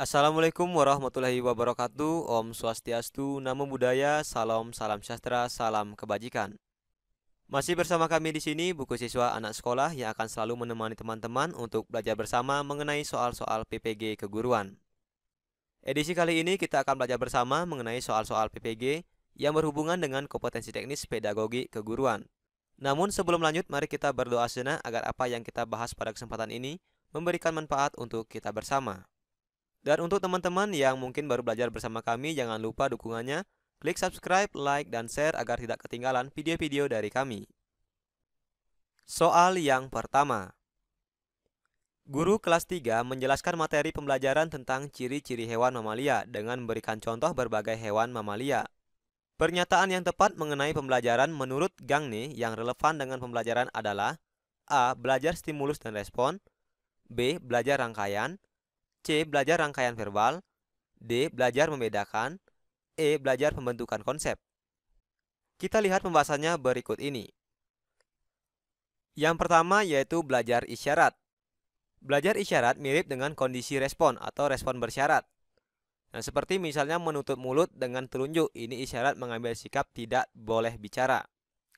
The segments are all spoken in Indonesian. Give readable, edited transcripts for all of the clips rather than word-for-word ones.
Assalamualaikum warahmatullahi wabarakatuh. Om Swastiastu, Namo Buddhaya, Salam, Salam Sejahtera, Salam Kebajikan. Masih bersama kami di sini, buku siswa anak sekolah yang akan selalu menemani teman-teman untuk belajar bersama mengenai soal-soal PPG keguruan. Edisi kali ini kita akan belajar bersama mengenai soal-soal PPG yang berhubungan dengan kompetensi teknis pedagogi keguruan. Namun sebelum lanjut, mari kita berdoa sejenak agar apa yang kita bahas pada kesempatan ini memberikan manfaat untuk kita bersama. Dan untuk teman-teman yang mungkin baru belajar bersama kami, jangan lupa dukungannya, klik subscribe, like, dan share agar tidak ketinggalan video-video dari kami. Soal yang pertama. Guru kelas 3 menjelaskan materi pembelajaran tentang ciri-ciri hewan mamalia dengan memberikan contoh berbagai hewan mamalia. Pernyataan yang tepat mengenai pembelajaran menurut Gagne yang relevan dengan pembelajaran adalah A. Belajar stimulus dan respon, B. Belajar rangkaian, C. Belajar rangkaian verbal, D. Belajar membedakan, E. Belajar pembentukan konsep. Kita lihat pembahasannya berikut ini. Yang pertama yaitu belajar isyarat. Belajar isyarat mirip dengan kondisi respon atau respon bersyarat. Nah, seperti misalnya menutup mulut dengan telunjuk, ini isyarat mengambil sikap tidak boleh bicara.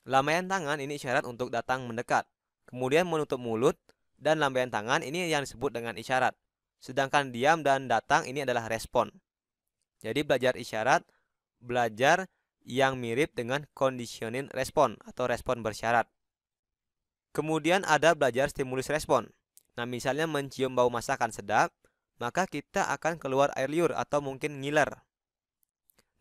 Lambaian tangan ini isyarat untuk datang mendekat. Kemudian menutup mulut dan lambaian tangan ini yang disebut dengan isyarat. Sedangkan diam dan datang ini adalah respon. Jadi belajar isyarat, belajar yang mirip dengan conditioning respon atau respon bersyarat. Kemudian ada belajar stimulus respon. Nah, misalnya mencium bau masakan sedap, maka kita akan keluar air liur atau mungkin ngiler.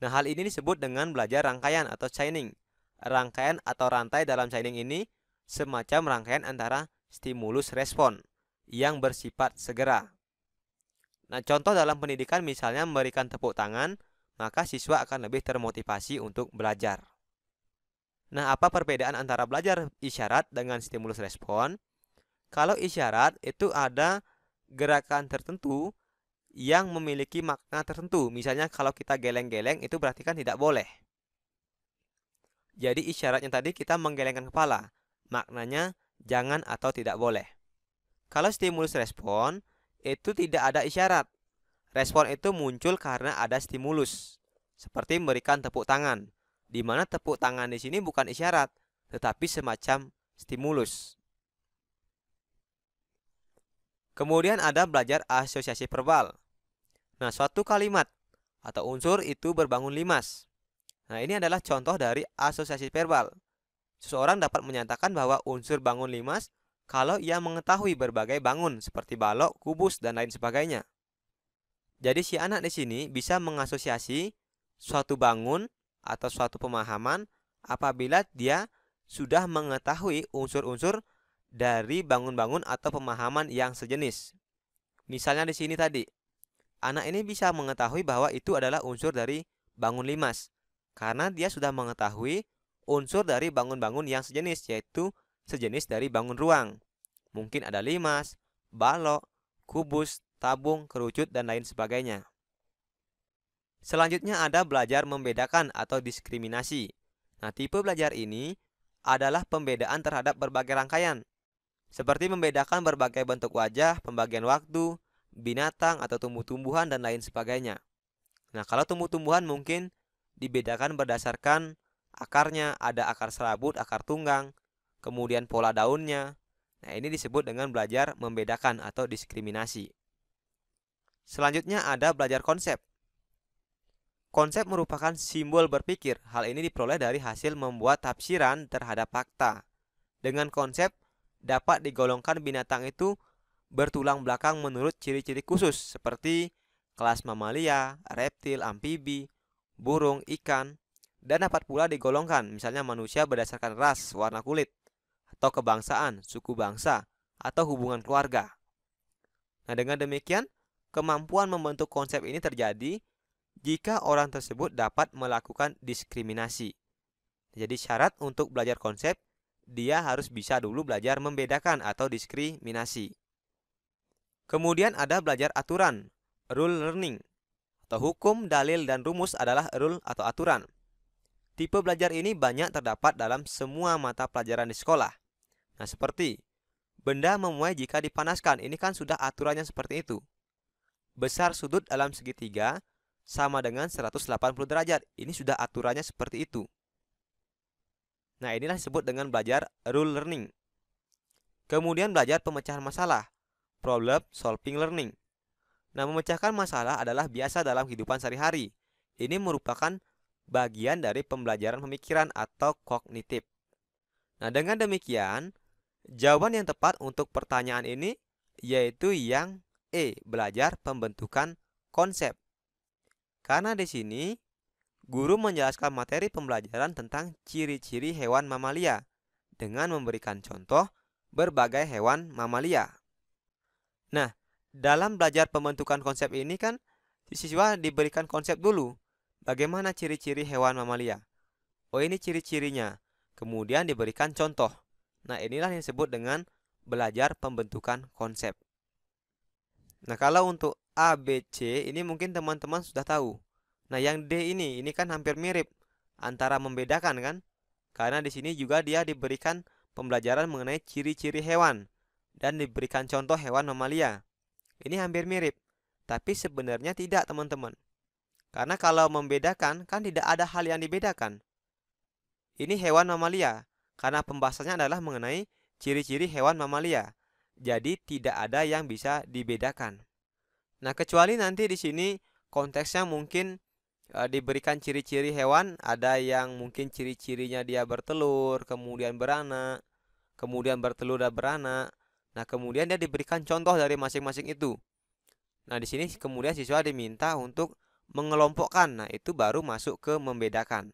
Nah, hal ini disebut dengan belajar rangkaian atau chaining. Rangkaian atau rantai dalam chaining ini semacam rangkaian antara stimulus respon yang bersifat segera. Nah, contoh dalam pendidikan misalnya memberikan tepuk tangan, maka siswa akan lebih termotivasi untuk belajar. Nah, apa perbedaan antara belajar isyarat dengan stimulus respon? Kalau isyarat itu ada gerakan tertentu yang memiliki makna tertentu. Misalnya kalau kita geleng-geleng itu berarti kan tidak boleh. Jadi isyaratnya tadi kita menggelengkan kepala. Maknanya jangan atau tidak boleh. Kalau stimulus respon itu tidak ada isyarat. Respon itu muncul karena ada stimulus. Seperti memberikan tepuk tangan, di mana tepuk tangan di sini bukan isyarat, tetapi semacam stimulus. Kemudian ada belajar asosiasi verbal. Nah, suatu kalimat atau unsur itu berbangun limas. Nah, ini adalah contoh dari asosiasi verbal. Seseorang dapat menyatakan bahwa unsur bangun limas kalau ia mengetahui berbagai bangun seperti balok, kubus, dan lain sebagainya. Jadi si anak di sini bisa mengasosiasi suatu bangun atau suatu pemahaman apabila dia sudah mengetahui unsur-unsur dari bangun-bangun atau pemahaman yang sejenis. Misalnya di sini tadi, anak ini bisa mengetahui bahwa itu adalah unsur dari bangun limas karena dia sudah mengetahui unsur dari bangun-bangun yang sejenis, yaitu sejenis dari bangun ruang. Mungkin ada limas, balok, kubus, tabung, kerucut, dan lain sebagainya. Selanjutnya ada belajar membedakan atau diskriminasi. Nah, tipe belajar ini adalah pembedaan terhadap berbagai rangkaian, seperti membedakan berbagai bentuk wajah, pembagian waktu, binatang atau tumbuh-tumbuhan, dan lain sebagainya. Nah, kalau tumbuh-tumbuhan mungkin dibedakan berdasarkan akarnya, ada akar serabut, akar tunggang, kemudian pola daunnya. Nah, ini disebut dengan belajar membedakan atau diskriminasi. Selanjutnya ada belajar konsep. Konsep merupakan simbol berpikir. Hal ini diperoleh dari hasil membuat tafsiran terhadap fakta. Dengan konsep dapat digolongkan binatang itu bertulang belakang menurut ciri-ciri khusus seperti kelas mamalia, reptil, amfibi, burung, ikan, dan dapat pula digolongkan misalnya manusia berdasarkan ras, warna kulit, atau kebangsaan, suku bangsa, atau hubungan keluarga. Nah, dengan demikian, kemampuan membentuk konsep ini terjadi jika orang tersebut dapat melakukan diskriminasi. Jadi syarat untuk belajar konsep, dia harus bisa dulu belajar membedakan atau diskriminasi. Kemudian ada belajar aturan, rule learning, atau hukum, dalil, dan rumus adalah rule atau aturan. Tipe belajar ini banyak terdapat dalam semua mata pelajaran di sekolah. Nah, seperti benda memuai jika dipanaskan, ini kan sudah aturannya seperti itu. besar sudut dalam segitiga sama dengan 180 derajat. Ini sudah aturannya seperti itu. Nah, inilah disebut dengan belajar rule learning. Kemudian belajar pemecahan masalah, problem solving learning. Nah, memecahkan masalah adalah biasa dalam kehidupan sehari-hari. Ini merupakan bagian dari pembelajaran pemikiran atau kognitif. Nah, dengan demikian, jawaban yang tepat untuk pertanyaan ini yaitu yang E, belajar pembentukan konsep. Karena di sini guru menjelaskan materi pembelajaran tentang ciri-ciri hewan mamalia dengan memberikan contoh berbagai hewan mamalia. Nah, dalam belajar pembentukan konsep ini kan siswa diberikan konsep dulu. Bagaimana ciri-ciri hewan mamalia? Oh, ini ciri-cirinya. Kemudian diberikan contoh. Nah, inilah yang disebut dengan belajar pembentukan konsep. Nah, kalau untuk A, B, C ini mungkin teman-teman sudah tahu. Nah, yang D ini kan hampir mirip antara membedakan kan? Karena di sini juga dia diberikan pembelajaran mengenai ciri-ciri hewan dan diberikan contoh hewan mamalia. Ini hampir mirip, tapi sebenarnya tidak, teman-teman. Karena kalau membedakan kan tidak ada hal yang dibedakan. Ini hewan mamalia, karena pembahasannya adalah mengenai ciri-ciri hewan mamalia. Jadi tidak ada yang bisa dibedakan. Nah, kecuali nanti di sini konteksnya mungkin diberikan ciri-ciri hewan, ada yang mungkin ciri-cirinya dia bertelur, kemudian beranak, kemudian bertelur dan beranak. Nah, kemudian dia diberikan contoh dari masing-masing itu. Nah, di sini kemudian siswa diminta untuk mengelompokkan. Nah, itu baru masuk ke membedakan.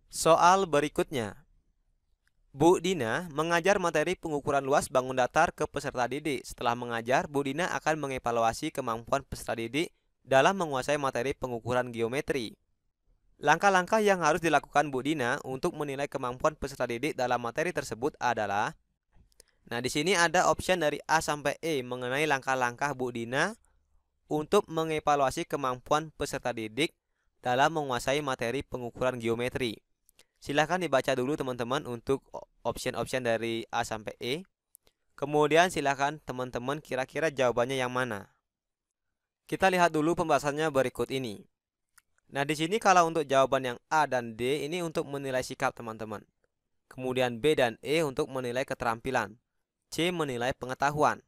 Soal berikutnya. Bu Dina mengajar materi pengukuran luas bangun datar ke peserta didik. Setelah mengajar, Bu Dina akan mengevaluasi kemampuan peserta didik dalam menguasai materi pengukuran geometri. Langkah-langkah yang harus dilakukan Bu Dina untuk menilai kemampuan peserta didik dalam materi tersebut adalah, nah, di sini ada option dari A sampai E mengenai langkah-langkah Bu Dina untuk mengevaluasi kemampuan peserta didik dalam menguasai materi pengukuran geometri. Silahkan dibaca dulu teman-teman untuk option-option dari A sampai E. Kemudian silahkan teman-teman kira-kira jawabannya yang mana. Kita lihat dulu pembahasannya berikut ini. Nah, di sini kalau untuk jawaban yang A dan D ini untuk menilai sikap teman-teman. Kemudian B dan E untuk menilai keterampilan. C menilai pengetahuan.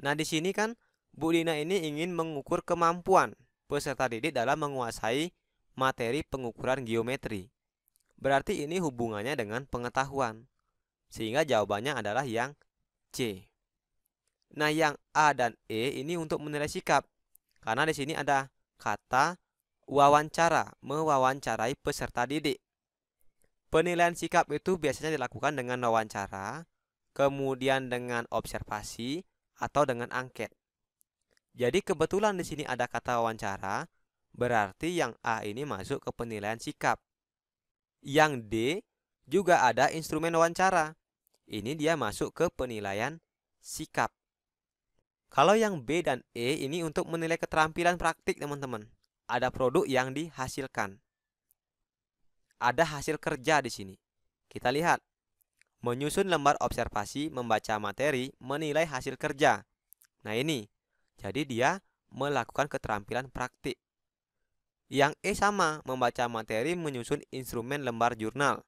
Nah, di sini kan Bu Dina ini ingin mengukur kemampuan peserta didik dalam menguasai materi pengukuran geometri. Berarti ini hubungannya dengan pengetahuan. Sehingga jawabannya adalah yang C. Nah, yang A dan E ini untuk menilai sikap. Karena di sini ada kata wawancara, mewawancarai peserta didik. Penilaian sikap itu biasanya dilakukan dengan wawancara, kemudian dengan observasi, atau dengan angket. Jadi kebetulan di sini ada kata wawancara, berarti yang A ini masuk ke penilaian sikap. Yang D juga ada instrumen wawancara. Ini dia masuk ke penilaian sikap. Kalau yang B dan E ini untuk menilai keterampilan praktik, teman-teman. Ada produk yang dihasilkan. Ada hasil kerja di sini. Kita lihat. Menyusun lembar observasi, membaca materi, menilai hasil kerja. Nah, ini. Jadi dia melakukan keterampilan praktik. Yang E sama, membaca materi, menyusun instrumen lembar jurnal,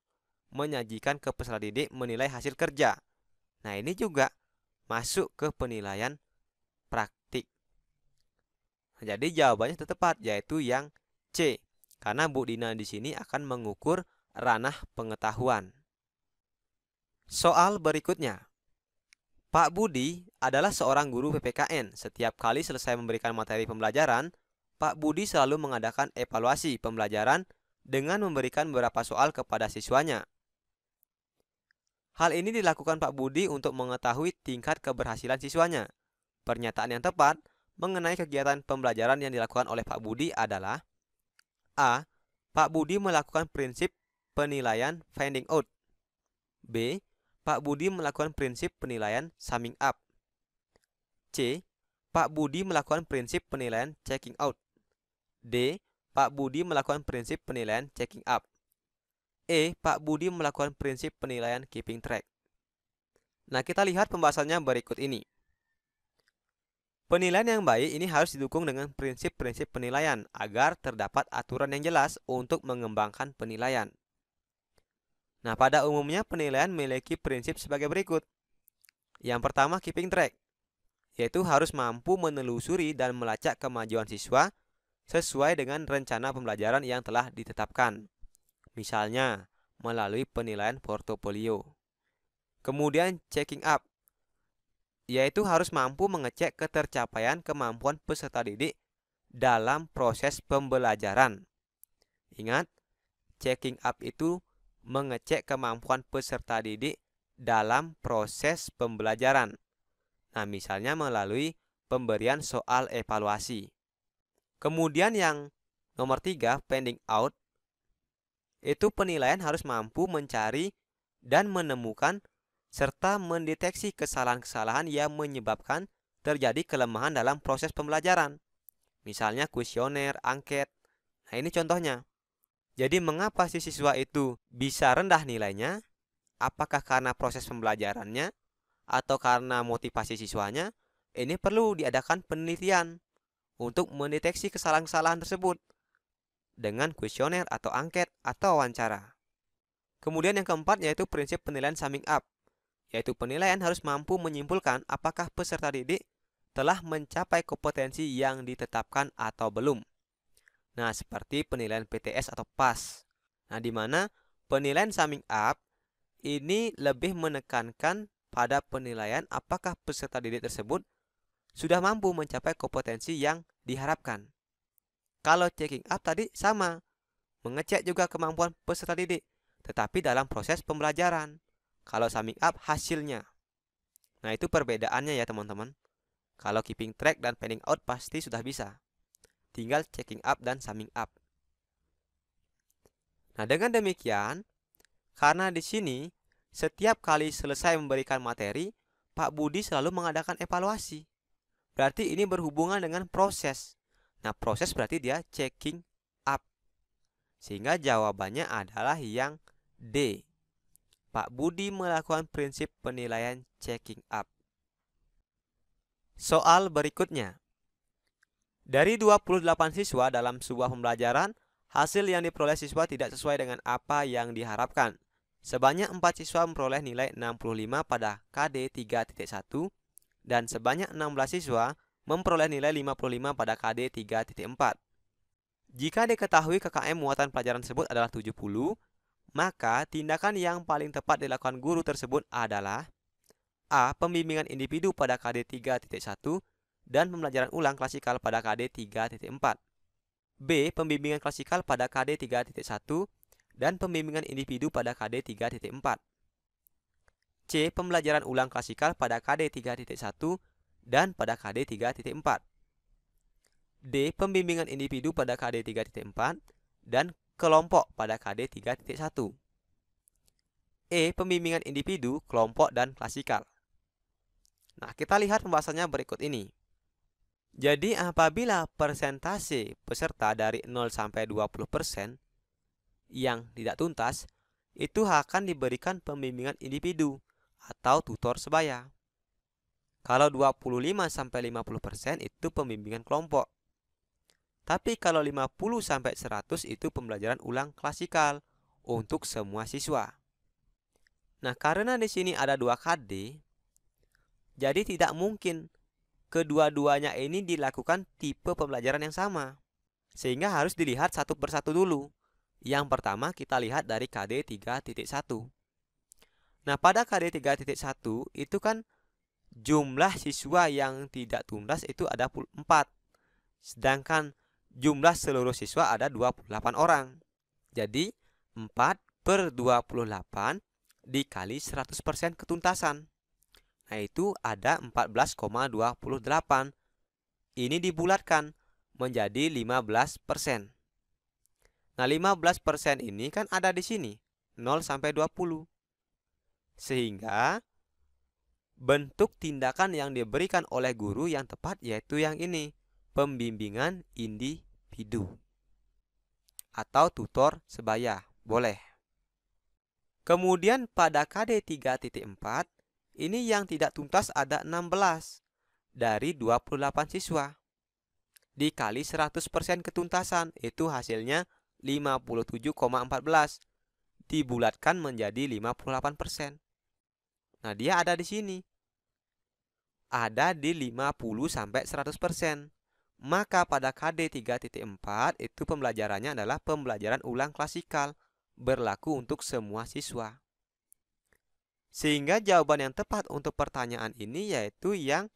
menyajikan ke peserta didik, menilai hasil kerja. Nah, ini juga masuk ke penilaian praktik. Nah, jadi jawabannya tepat, yaitu yang C. Karena Bu Dina di sini akan mengukur ranah pengetahuan. Soal berikutnya. Pak Budi adalah seorang guru PPKN. Setiap kali selesai memberikan materi pembelajaran, Pak Budi selalu mengadakan evaluasi pembelajaran dengan memberikan beberapa soal kepada siswanya. Hal ini dilakukan Pak Budi untuk mengetahui tingkat keberhasilan siswanya. Pernyataan yang tepat mengenai kegiatan pembelajaran yang dilakukan oleh Pak Budi adalah A. Pak Budi melakukan prinsip penilaian finding out. B. Pak Budi melakukan prinsip penilaian summing up. C. Pak Budi melakukan prinsip penilaian checking out. D. Pak Budi melakukan prinsip penilaian checking up. E. Pak Budi melakukan prinsip penilaian keeping track. Nah, kita lihat pembahasannya berikut ini. Penilaian yang baik ini harus didukung dengan prinsip-prinsip penilaian agar terdapat aturan yang jelas untuk mengembangkan penilaian. Nah, pada umumnya penilaian memiliki prinsip sebagai berikut. Yang pertama, keeping track, yaitu harus mampu menelusuri dan melacak kemajuan siswa sesuai dengan rencana pembelajaran yang telah ditetapkan. Misalnya, melalui penilaian portofolio. Kemudian, checking up, yaitu harus mampu mengecek ketercapaian kemampuan peserta didik dalam proses pembelajaran. Ingat, checking up itu mengecek kemampuan peserta didik dalam proses pembelajaran. Nah, misalnya melalui pemberian soal evaluasi. Kemudian yang nomor 3, finding out, itu penilaian harus mampu mencari dan menemukan serta mendeteksi kesalahan-kesalahan yang menyebabkan terjadi kelemahan dalam proses pembelajaran. Misalnya kuesioner, angket. Nah, ini contohnya. Jadi mengapa si siswa itu bisa rendah nilainya? Apakah karena proses pembelajarannya atau karena motivasi siswanya? Ini perlu diadakan penelitian untuk mendeteksi kesalahan-kesalahan tersebut dengan kuesioner atau angket atau wawancara. Kemudian yang keempat yaitu prinsip penilaian summing up, yaitu penilaian harus mampu menyimpulkan apakah peserta didik telah mencapai kompetensi yang ditetapkan atau belum. Nah, seperti penilaian PTS atau PAS. Nah, di mana penilaian summing up ini lebih menekankan pada penilaian apakah peserta didik tersebut sudah mampu mencapai kompetensi yang diharapkan. Kalau checking up tadi sama, mengecek juga kemampuan peserta didik, tetapi dalam proses pembelajaran. Kalau summing up hasilnya. Nah, itu perbedaannya ya teman-teman. Kalau keeping track dan finding out pasti sudah bisa. Tinggal checking up dan summing up. Nah, dengan demikian, karena di sini setiap kali selesai memberikan materi, Pak Budi selalu mengadakan evaluasi. Berarti ini berhubungan dengan proses. Nah, proses berarti dia checking up. Sehingga jawabannya adalah yang D. Pak Budi melakukan prinsip penilaian checking up. Soal berikutnya. Dari 28 siswa dalam sebuah pembelajaran, hasil yang diperoleh siswa tidak sesuai dengan apa yang diharapkan. Sebanyak 4 siswa memperoleh nilai 65 pada KD 3.1 dan sebanyak 16 siswa memperoleh nilai 55 pada KD 3.4. Jika diketahui KKM muatan pelajaran tersebut adalah 70, maka tindakan yang paling tepat dilakukan guru tersebut adalah A. Pembimbingan individu pada KD 3.1 dan pembelajaran ulang klasikal pada KD 3.4. B. Pembimbingan klasikal pada KD 3.1 dan pembimbingan individu pada KD 3.4. C. Pembelajaran ulang klasikal pada KD 3.1 dan pada KD 3.4. D. Pembimbingan individu pada KD 3.4 dan kelompok pada KD 3.1. E. Pembimbingan individu, kelompok, dan klasikal. Nah, kita lihat pembahasannya berikut ini. Jadi, apabila persentase peserta dari 0 sampai 20% yang tidak tuntas, itu akan diberikan pembimbingan individu atau tutor sebaya. Kalau 25 sampai 50% itu pembimbingan kelompok. Tapi kalau 50 sampai 100 itu pembelajaran ulang klasikal untuk semua siswa. Nah, karena di sini ada 2 KD, jadi tidak mungkin kedua-duanya ini dilakukan tipe pembelajaran yang sama. Sehingga harus dilihat satu persatu dulu. Yang pertama kita lihat dari KD 3.1. Nah, pada KD 3.1 itu kan jumlah siswa yang tidak tuntas itu ada 4. Sedangkan jumlah seluruh siswa ada 28 orang. Jadi 4/28 dikali 100% ketuntasan. Nah, itu ada 14,28. Ini dibulatkan menjadi 15%. Nah, 15% ini kan ada di sini, 0 sampai 20. Sehingga bentuk tindakan yang diberikan oleh guru yang tepat yaitu yang ini, pembimbingan individu atau tutor sebaya, boleh. Kemudian pada KD 3.4 ini yang tidak tuntas ada 16. dari 28 siswa. Dikali 100% ketuntasan, itu hasilnya 57,14. Dibulatkan menjadi 58%. Nah, dia ada di sini. Ada di 50-100%. Maka pada KD 3.4 itu pembelajarannya adalah pembelajaran ulang klasikal, berlaku untuk semua siswa. Sehingga jawaban yang tepat untuk pertanyaan ini yaitu yang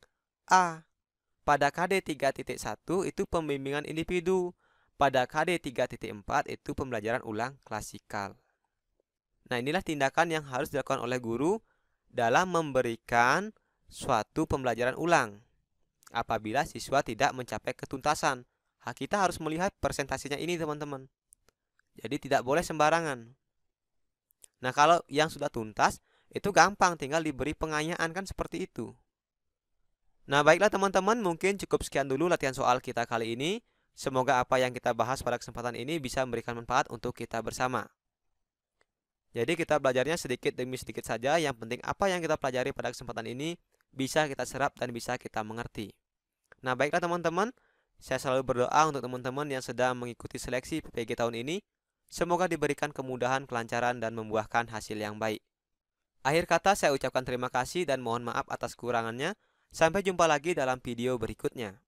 A. Pada KD 3.1 itu pembimbingan individu, pada KD 3.4 itu pembelajaran ulang klasikal. Nah, inilah tindakan yang harus dilakukan oleh guru dalam memberikan suatu pembelajaran ulang apabila siswa tidak mencapai ketuntasan. Kita harus melihat persentasenya ini, teman-teman. Jadi tidak boleh sembarangan. Nah, kalau yang sudah tuntas itu gampang, tinggal diberi pengayaan, kan seperti itu. Nah, baiklah teman-teman, mungkin cukup sekian dulu latihan soal kita kali ini. Semoga apa yang kita bahas pada kesempatan ini bisa memberikan manfaat untuk kita bersama. Jadi kita belajarnya sedikit demi sedikit saja, yang penting apa yang kita pelajari pada kesempatan ini bisa kita serap dan bisa kita mengerti. Nah, baiklah teman-teman, saya selalu berdoa untuk teman-teman yang sedang mengikuti seleksi PPG tahun ini. Semoga diberikan kemudahan, kelancaran, dan membuahkan hasil yang baik. Akhir kata saya ucapkan terima kasih dan mohon maaf atas kekurangannya. Sampai jumpa lagi dalam video berikutnya.